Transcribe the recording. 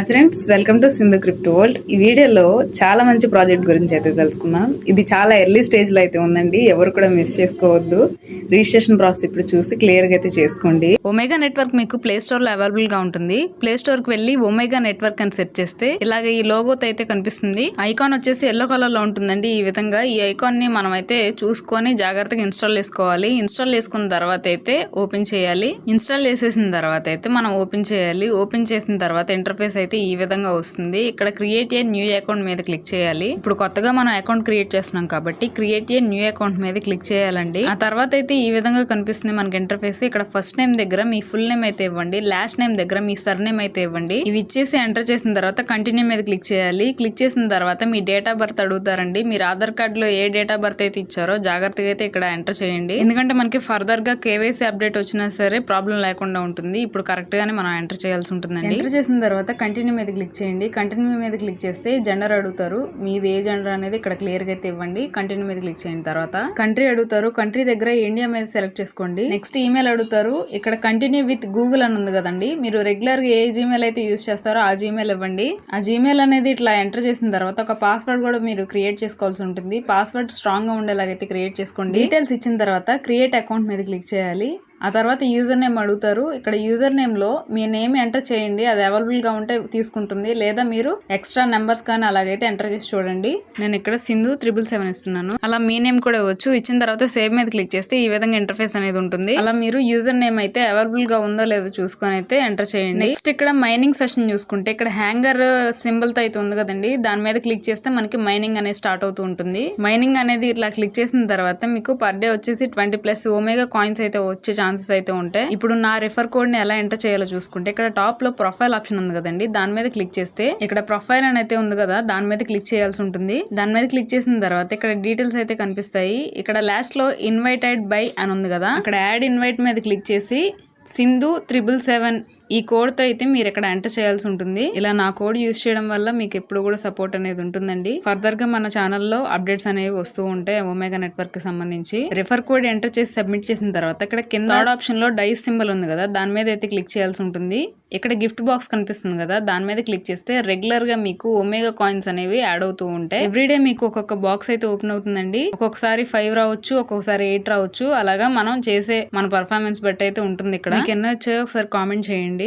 Hi friends, welcome to Sindhu crypto world. ఈ వీడియోలో చాలా మంచి ప్రాజెక్ట్ గురించి అయితే తెలుసుకుందాం. ఇది చాలా ఎర్లీ స్టేజ్ లో అయితే ఉందండి, ఎవరు కూడా మిస్ చేసుకోవద్దు. రిజిస్ట్రేషన్ ప్రాసెస్ ఇప్పుడు చూసి క్లియర్ గా అయితే చేసుకోండి. ఒమేగా నెట్వర్క్ మీకు ప్లే స్టోర్ లో అవైలబుల్ గా ఉంటుంది. ప్లే స్టోర్ కి వెళ్ళి ఒమేగా నెట్వర్క్ అని సెర్చ్ చేస్తే ఇలాగ ఈ లోగోతో అయితే కనిపిస్తుంది. ఐకాన్ వచ్చేసి ఎల్లో కలర్ లో ఉంటుందండి. ఈ విధంగా ఈ ఐకాన్ ని మనం అయితే చూసుకొని జాగ్రత్తగా ఇన్స్టాల్ చేసుకోవాలి. ఇన్స్టాల్ చేసుకున్న తర్వాత అయితే ఓపెన్ చేయాలి. ఇన్స్టాల్ చేసేసిన తర్వాత అయితే మనం ఓపెన్ చేయాలి. ఓపెన్ చేసిన తర్వాత ఇంటర్ఫేస్ అయితే ఈ విధంగా వస్తుంది. ఇక్కడ క్రియేట్ ఏ న్యూ అకౌంట్ మీద క్లిక్ చేయాలి. ఇప్పుడు కొత్తగా మనం అకౌంట్ క్రియేట్ చేస్తున్నాం కాబట్టి క్రియేట్ ఏ న్యూ అకౌంట్ మీద క్లిక్ చేయాలండి. ఆ తర్వాత అయితే ఈ విధంగా కనిపిస్తుంది మనకి ఇంటర్ఫేస్. ఇక్కడ ఫస్ట్ నేమ్ దగ్గర మీ ఫుల్ నేమ్ అయితే ఇవ్వండి, లాస్ట్ నేమ్ దగ్గర మీ సర్ నేమ్ అయితే ఇవ్వండి. ఇవి ఇచ్చేసి ఎంటర్ చేసిన తర్వాత కంటిన్యూ మీద క్లిక్ చేయాలి. క్లిక్ చేసిన తర్వాత మీ డేట్ ఆఫ్ బర్త్ అడుగుతారండి. మీరు ఆధార్ కార్డ్ లో ఏ డేట్ ఆఫ్ బర్త్ అయితే ఇచ్చారో జాగ్రత్తగా అయితే ఇక్కడ ఎంటర్ చేయండి. ఎందుకంటే మనకి ఫర్దర్ గా కేవైసీ అప్డేట్ వచ్చినా సరే ప్రాబ్లం లేకుండా ఉంటుంది. ఇప్పుడు కరెక్ట్ గానే మనం ఎంటర్ చేయాల్సి ఉంటుందండి. ఎంటర్ చేసిన తర్వాత కంటిన్యూ మీద క్లిక్ చేయండి. కంటిన్యూ మీద క్లిక్ చేస్తే జెండర్ అడుగుతారు. మీది ఏ జెండర్ అనేది ఇక్కడ క్లియర్ గా అయితే ఇవ్వండి. కంటిన్యూ మీద క్లిక్ చేసిన తర్వాత కంట్రీ అడుగుతారు. కంట్రీ దగ్గర ఇండియా మీద సెలెక్ట్ చేసుకోండి. నెక్స్ట్ ఈమెయిల్ అడుగుతారు. ఇక్కడ కంటిన్యూ విత్ గూగుల్ అని ఉంది కదండి, మీరు రెగ్యులర్ గా ఏ జీమెయిల్ అయితే యూస్ చేస్తారో ఆ జీమెయిల్ ఇవ్వండి. ఆ జీమెయిల్ అనేది ఇట్లా ఎంటర్ చేసిన తర్వాత ఒక పాస్వర్డ్ కూడా మీరు క్రియేట్ చేసుకోవాల్సి ఉంటుంది. పాస్వర్డ్ స్ట్రాంగ్ గా ఉండేలాగైతే క్రియేట్ చేసుకోండి. డీటెయిల్స్ ఇచ్చిన తర్వాత క్రియేట్ అకౌంట్ మీద క్లిక్ చేయాలి. ఆ తర్వాత యూజర్ నేమ్ అడుగుతారు. ఇక్కడ యూజర్ నేమ్ లో మీ నేమ్ ఎంటర్ చేయండి. అది అవైలబుల్ గా ఉంటే తీసుకుంటుంది, లేదా మీరు ఎక్స్ట్రా నెంబర్స్ కానీ అలాగైతే ఎంటర్ చేసి చూడండి. నేను ఇక్కడ సింధు 777 ఇస్తున్నాను. అలా మీ నేమ్ కూడా ఇవ్వచ్చు. ఇచ్చిన తర్వాత సేవ్ మీద క్లిక్ చేస్తే ఈ విధంగా ఇంటర్ఫేస్ అనేది ఉంటుంది. అలా మీరు యూజర్ నేమ్ అయితే అవైలబుల్ గా ఉందో లేదో చూసుకొని అయితే ఎంటర్ చేయండి. నెక్స్ట్ ఇక్కడ మైనింగ్ సెషన్ చూసుకుంటే ఇక్కడ హ్యాంగర్ సింబల్ తో అయితే ఉంది కదండి, దాని మీద క్లిక్ చేస్తే మనకి మైనింగ్ అనేది స్టార్ట్ అవుతూ ఉంటుంది. మైనింగ్ అనేది ఇట్లా క్లిక్ చేసిన తర్వాత మీకు పర్ డే వచ్చేసి 20+ ఒమేగా కాయిన్స్ అయితే వచ్చే ఛాన్సెస్ అయితే ఉంటాయి. ఇప్పుడు నా రిఫర్ కోడ్ ని ఎలా ఎంటర్ చేయాలో చూసుకుంటే ఇక్కడ టాప్ లో ప్రొఫైల్ ఆప్షన్ ఉంది కదండి, దాని మీద క్లిక్ చేస్తే ఇక్కడ ప్రొఫైల్ అని అయితే ఉంది కదా, దాని మీద క్లిక్ చేయాల్సి ఉంటుంది. దాని మీద క్లిక్ చేసిన తర్వాత ఇక్కడ డీటెయిల్స్ అయితే కనిపిస్తాయి. ఇక్కడ లాస్ట్ లో ఇన్వైటెడ్ బై అని ఉంది కదా, అక్కడ యాడ్ ఇన్వైట్ మీద క్లిక్ చేసి సింధు 777 ఈ కోడ్ తో అయితే మీరు ఇక్కడ ఎంటర్ చేయాల్సి ఉంటుంది. ఇలా నా కోడ్ యూస్ చేయడం వల్ల మీకు ఎప్పుడు కూడా సపోర్ట్ అనేది ఉంటుందండి. ఫర్దర్ గా మన ఛానల్లో అప్డేట్స్ అనేవి వస్తూ ఉంటాయి ఒమేగా నెట్వర్క్ కి సంబంధించి. రిఫర్ కోడ్ ఎంటర్ చేసి సబ్మిట్ చేసిన తర్వాత ఇక్కడ కింద థర్డ్ ఆప్షన్ లో డైస్ సింబల్ ఉంది కదా, దాని మీద అయితే క్లిక్ చేయాల్సి ఉంటుంది. ఇక్కడ గిఫ్ట్ బాక్స్ కనిపిస్తుంది కదా, దాని మీద క్లిక్ చేస్తే రెగ్యులర్ గా మీకు ఒమేగా కాయిన్స్ అనేవి యాడ్ అవుతూ ఉంటాయి. ఎవ్రీడే మీకు ఒక్కొక్క బాక్స్ అయితే ఓపెన్ అవుతుందండి. ఒక్కొక్కసారి 5 రావచ్చు, ఒక్కొక్కసారి 8 రావచ్చు. అలాగా మనం చేసే మన పర్ఫార్మెన్స్ బట్టి అయితే ఉంటుంది. ఇక్కడ మీకు ఎన్నో వచ్చాయో ఒకసారి కామెంట్ చేయండి.